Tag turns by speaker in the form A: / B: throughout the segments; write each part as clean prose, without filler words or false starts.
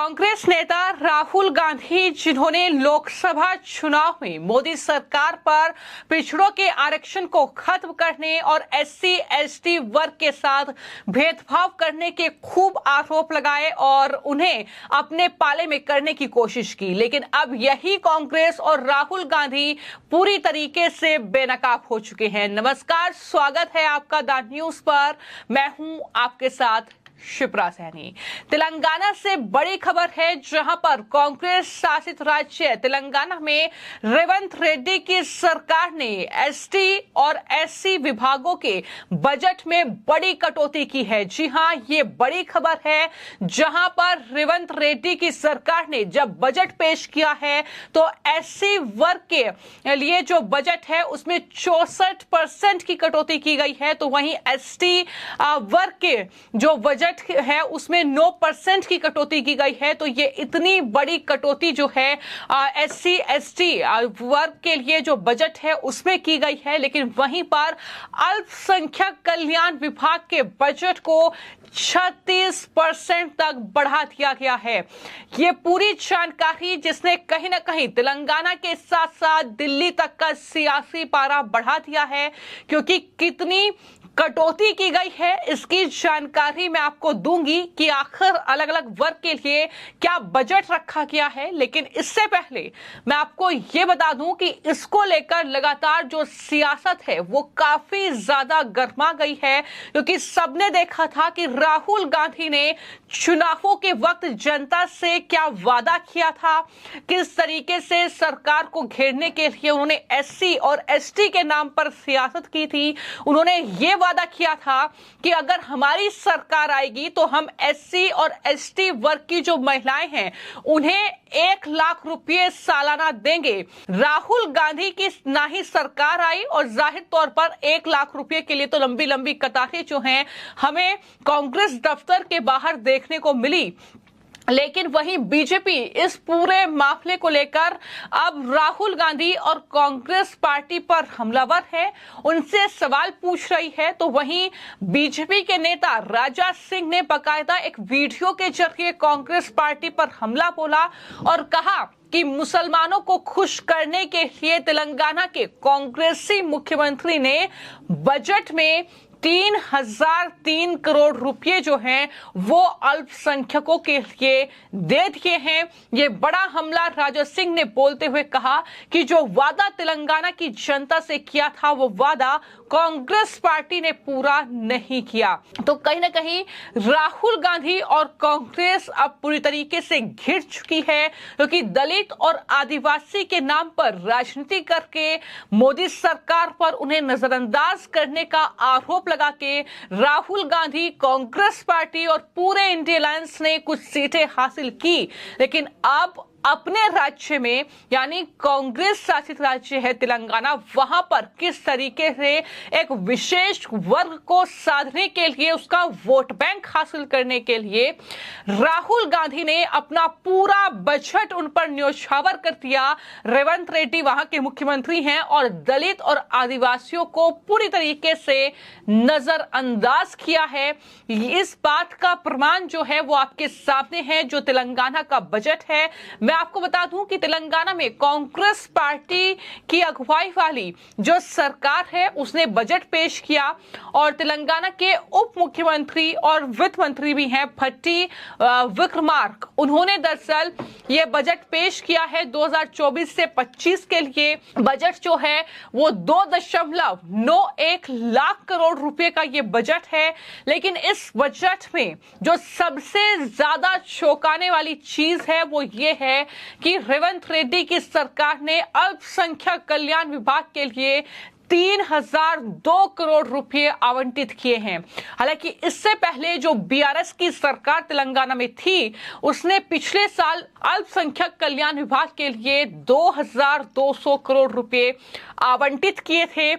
A: कांग्रेस नेता राहुल गांधी, जिन्होंने लोकसभा चुनाव में मोदी सरकार पर पिछड़ों के आरक्षण को खत्म करने और SC/ST वर्ग के साथ भेदभाव करने के खूब आरोप लगाए और उन्हें अपने पाले में करने की कोशिश की, लेकिन अब यही कांग्रेस और राहुल गांधी पूरी तरीके से बेनकाब हो चुके हैं। नमस्कार, स्वागत है आपका द न्यूज पर। मैं हूं आपके साथ शिप्रा सैनी। तेलंगाना से बड़ी खबर है, जहां पर कांग्रेस शासित राज्य तेलंगाना में रेवंत रेड्डी की सरकार ने ST और SC विभागों के बजट में बड़ी कटौती की है। जी हां, ये बड़ी खबर है, जहां पर रेवंत रेड्डी की सरकार ने जब बजट पेश किया है तो SC वर्ग के लिए जो बजट है उसमें 64% की कटौती की गई है, तो वहीं ST वर्ग के जो बजट है उसमें 9% की कटौती की गई है। तो ये इतनी बड़ी कटौती जो है SC/ST वर्ग के लिए जो बजट है उसमें की गई है, लेकिन वहीं पर अल्पसंख्यक कल्याण विभाग के बजट को 36% तक बढ़ा दिया गया है। ये पूरी जानकारी जिसने कहीं ना कहीं तेलंगाना के साथ साथ दिल्ली तक का सियासी पारा बढ़ा दिया है, क्योंकि कितनी कटौती की गई है इसकी जानकारी मैं आपको दूंगी कि आखिर अलग अलग वर्ग के लिए क्या बजट रखा गया है। लेकिन इससे पहले मैं आपको ये बता दूं कि इसको लेकर लगातार जो सियासत है वो काफी ज्यादा गर्मा गई है, क्योंकि सबने देखा था कि राहुल गांधी ने चुनावों के वक्त जनता से क्या वादा किया था, किस तरीके से सरकार को घेरने के लिए उन्होंने SC और ST के नाम पर सियासत की थी। उन्होंने ये वादा किया था कि अगर हमारी सरकार आएगी तो हम SC और ST वर्ग की जो महिलाएं हैं उन्हें 1 लाख रुपए सालाना देंगे। राहुल गांधी की ना ही सरकार आई और जाहिर तौर पर 1 लाख रुपए के लिए तो लंबी लंबी कतारें जो हैं हमें कांग्रेस दफ्तर के बाहर देखने को मिली। लेकिन वहीं बीजेपी इस पूरे मामले को लेकर अब राहुल गांधी और कांग्रेस पार्टी पर हमलावर है, उनसे सवाल पूछ रही है। तो वहीं बीजेपी के नेता राजा सिंह ने बाकायदा एक वीडियो के जरिए कांग्रेस पार्टी पर हमला बोला और कहा कि मुसलमानों को खुश करने के लिए तेलंगाना के कांग्रेसी मुख्यमंत्री ने बजट में 3003 करोड़ रुपए जो हैं वो अल्पसंख्यकों के लिए दे दिए हैं। ये बड़ा हमला राजा सिंह ने बोलते हुए कहा कि जो वादा तेलंगाना की जनता से किया था वो वादा कांग्रेस पार्टी ने पूरा नहीं किया। तो कहीं ना कहीं राहुल गांधी और कांग्रेस अब पूरी तरीके से घिर चुकी है, क्योंकि दलित और आदिवासी के नाम पर राजनीति करके मोदी सरकार पर उन्हें नजरअंदाज करने का आरोप लगा के राहुल गांधी, कांग्रेस पार्टी और पूरे इंडिया अलायंस ने कुछ सीटें हासिल की, लेकिन अब अपने राज्य में यानी कांग्रेस शासित राज्य है तेलंगाना, वहां पर किस तरीके से एक विशेष वर्ग को साधने के लिए, उसका वोट बैंक हासिल करने के लिए राहुल गांधी ने अपना पूरा बजट उन पर न्योछावर कर दिया। रेवंत रेड्डी वहां के मुख्यमंत्री हैं और दलित और आदिवासियों को पूरी तरीके से नजरअंदाज किया है। इस बात का प्रमाण जो है वो आपके सामने है, जो तेलंगाना का बजट है। मैं आपको बता दूं कि तेलंगाना में कांग्रेस पार्टी की अगुवाई वाली जो सरकार है उसने बजट पेश किया और तेलंगाना के उप मुख्यमंत्री और वित्त मंत्री भी हैं भट्टी विक्रमार्क, उन्होंने दरअसल ये बजट पेश किया है 2024 से 25 के लिए। बजट जो है वो 2.91 लाख करोड़ रुपए का ये बजट है, लेकिन इस बजट में जो सबसे ज्यादा चौंकाने वाली चीज है वो ये है कि रेवंत रेड्डी की सरकार ने अल्पसंख्यक कल्याण विभाग के लिए 3002 करोड़ रुपए आवंटित किए हैं। हालांकि इससे पहले जो BRS की सरकार तेलंगाना में थी उसने पिछले साल अल्पसंख्यक कल्याण विभाग के लिए 2200 करोड़ रुपए आवंटित किए थे।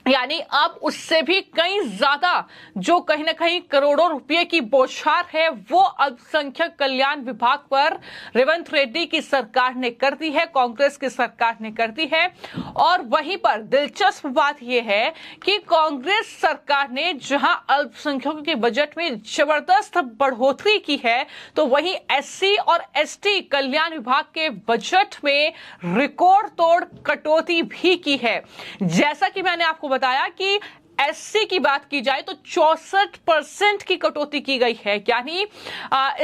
A: यानी अब उससे भी कहीं ज्यादा जो कहीं ना कहीं करोड़ों रुपए की बौछार है वो अल्पसंख्यक कल्याण विभाग पर रेवंत रेड्डी की सरकार ने कर दी है, कांग्रेस की सरकार ने कर दी है। और वहीं पर दिलचस्प बात यह है कि कांग्रेस सरकार ने जहां अल्पसंख्यकों के बजट में जबरदस्त बढ़ोतरी की है, तो वहीं एससी और एसटी कल्याण विभाग के बजट में रिकॉर्ड तोड़ कटौती भी की है। जैसा कि मैंने आपको बताया कि एससी की बात की जाए तो 64% की कटौती की गई है, यानी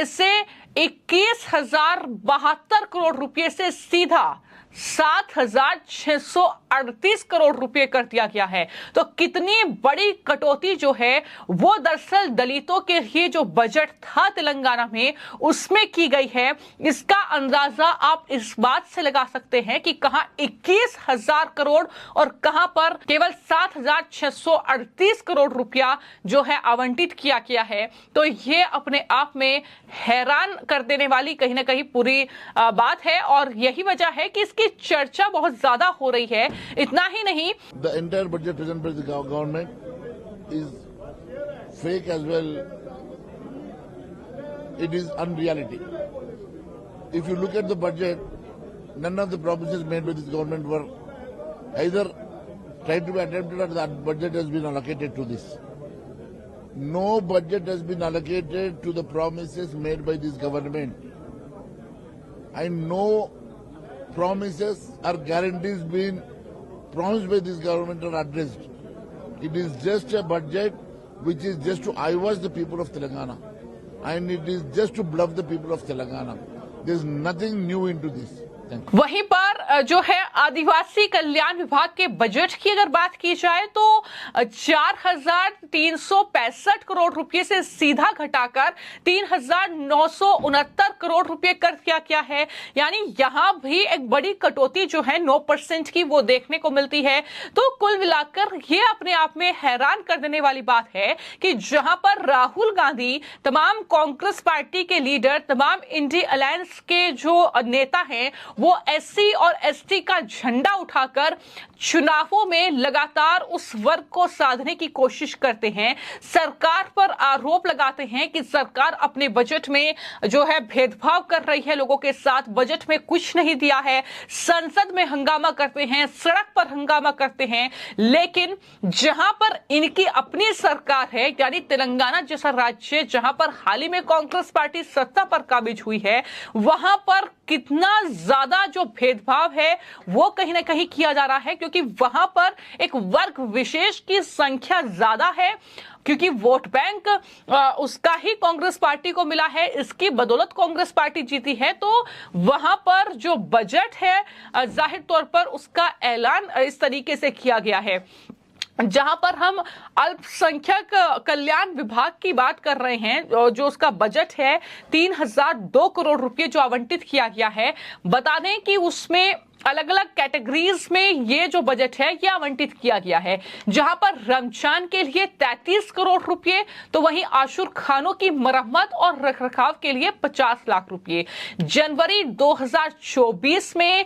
A: इससे 21,072 करोड़ रुपए से सीधा 7,638 करोड़ रुपए कर दिया गया है। तो कितनी बड़ी कटौती जो है वो दरअसल दलितों के लिए जो बजट था तेलंगाना में उसमें की गई है। इसका अंदाजा आप इस बात से लगा सकते हैं कि कहां 21,000 करोड़ और कहां पर केवल 7,638 करोड़ रुपया जो है आवंटित किया गया है। तो ये अपने आप में हैरान कर देने वाली कहीं ना कहीं पूरी बात है, और यही वजह है कि इसकी चर्चा बहुत ज्यादा हो रही है। इतना ही नहीं,
B: The entire budget presented by the government is fake as well. It is unreality. If you look at the budget, none of the promises made by this government were either tried to be attempted or that budget has been allocated to this. No budget has been allocated to the promises made by this government. And no promises or guarantees being promised by this government are addressed. It is just a budget which is just to eyewash the people of Telangana, and it is just to bluff the people of Telangana. There is nothing new into this.
A: वहीं पर जो है आदिवासी कल्याण विभाग के budget की अगर बात की जाए तो 4,365 करोड़ रुपए से सीधा घटाकर 3,969 करोड़ रुपए कर दिया गया है। यानी यहां भी एक बड़ी कटौती जो है 9% की वो देखने को मिलती है। तो कुल मिलाकर ये अपने आप में हैरान कर देने वाली बात है कि जहां पर राहुल गांधी, तमाम कांग्रेस पार्टी के लीडर, तमाम इंडिया अलायंस के जो नेता हैं, वो एससी और एसटी का झंडा उठाकर चुनावों में लगातार उस वर्ग को साधने की कोशिश करते हैं, सरकार पर आरोप लगाते हैं कि सरकार अपने बजट में जो है भेदभाव कर रही है लोगों के साथ, बजट में कुछ नहीं दिया है, संसद में हंगामा करते हैं, सड़क पर हंगामा करते हैं। लेकिन जहां पर इनकी अपनी सरकार है, यानी तेलंगाना जैसा राज्य जहां पर हाल ही में कांग्रेस पार्टी सत्ता पर काबिज हुई है, वहां पर कितना ज्यादा जो भेदभाव है वो कहीं ना कहीं किया जा रहा है, क्योंकि वहां पर एक वर्ग विशेष की संख्या ज्यादा है, क्योंकि वोट बैंक उसका ही कांग्रेस पार्टी को मिला है, इसकी बदौलत कांग्रेस पार्टी जीती है। तो वहां पर जो बजट है जाहिर तौर पर उसका ऐलान इस तरीके से किया गया है। जहां पर हम अल्पसंख्यक कल्याण विभाग की बात कर रहे हैं, जो उसका बजट है 3,002 करोड़ रुपए जो आवंटित किया गया है। बता दें कि उसमें अलग अलग कैटेगरीज में ये जो बजट है ये आवंटित किया गया है, जहां पर रमजान के लिए 33 करोड़ रुपए, तो वहीं आशुर खानों की मरम्मत और रखरखाव के लिए 50 लाख रुपए। जनवरी 2024 में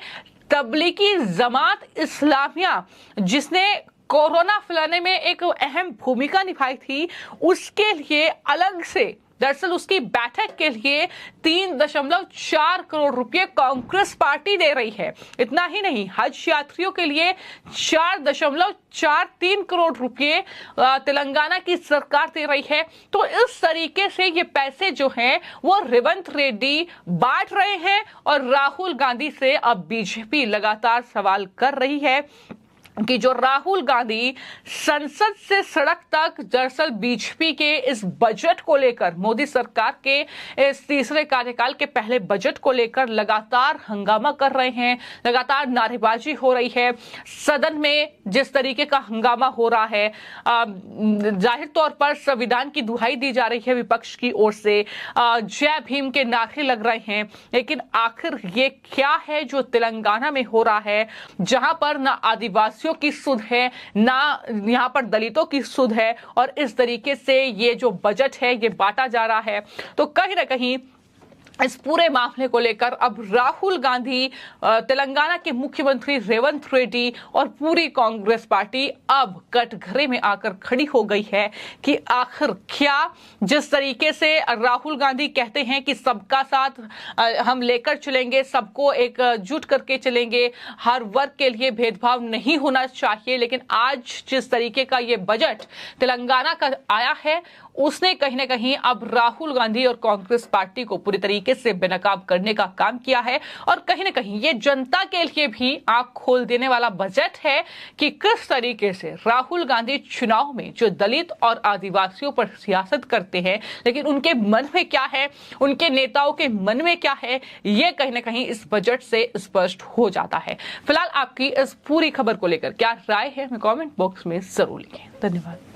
A: तबलीगी जमात इस्लामिया, जिसने कोरोना फैलाने में एक अहम भूमिका निभाई थी, उसके लिए अलग से दरअसल उसकी बैठक के लिए 3.4 करोड़ रुपए कांग्रेस पार्टी दे रही है। इतना ही नहीं, हज यात्रियों के लिए 4.43 करोड़ रुपए तेलंगाना की सरकार दे रही है। तो इस तरीके से ये पैसे जो हैं वो रेवंत रेड्डी बांट रहे हैं, और राहुल गांधी से अब बीजेपी लगातार सवाल कर रही है कि जो राहुल गांधी संसद से सड़क तक दरअसल बीजेपी के इस बजट को लेकर, मोदी सरकार के इस तीसरे कार्यकाल के पहले बजट को लेकर लगातार हंगामा कर रहे हैं, लगातार नारेबाजी हो रही है। सदन में जिस तरीके का हंगामा हो रहा है, जाहिर तौर पर संविधान की दुहाई दी जा रही है विपक्ष की ओर से, जय भीम के नारे लग रहे हैं। लेकिन आखिर ये क्या है जो तेलंगाना में हो रहा है, जहां पर ना आदिवासियों की सुध है, ना यहां पर दलितों की सुध है, और इस तरीके से ये जो बजट है ये बांटा जा रहा है। तो कहीं ना कहीं इस पूरे मामले को लेकर अब राहुल गांधी, तेलंगाना के मुख्यमंत्री रेवंत रेड्डी और पूरी कांग्रेस पार्टी अब कटघरे में आकर खड़ी हो गई है कि आखिर क्या, जिस तरीके से राहुल गांधी कहते हैं कि सबका साथ हम लेकर चलेंगे, सबको एकजुट करके चलेंगे, हर वर्ग के लिए भेदभाव नहीं होना चाहिए, लेकिन आज जिस तरीके का ये बजट तेलंगाना का आया है उसने कहीं ना कहीं अब राहुल गांधी और कांग्रेस पार्टी को पूरी तरीके से बेनकाब करने का काम किया है और कहीं ना कहीं ये जनता के लिए भी आंख खोल देने वाला बजट है कि किस तरीके से राहुल गांधी चुनाव में जो दलित और आदिवासियों पर सियासत करते हैं, लेकिन उनके मन में क्या है, उनके नेताओं के मन में क्या है, ये कहीं ना कहीं इस बजट से स्पष्ट हो जाता है। फिलहाल आपकी इस पूरी खबर को लेकर क्या राय है, हमें कमेंट बॉक्स में जरूर लिखें। धन्यवाद।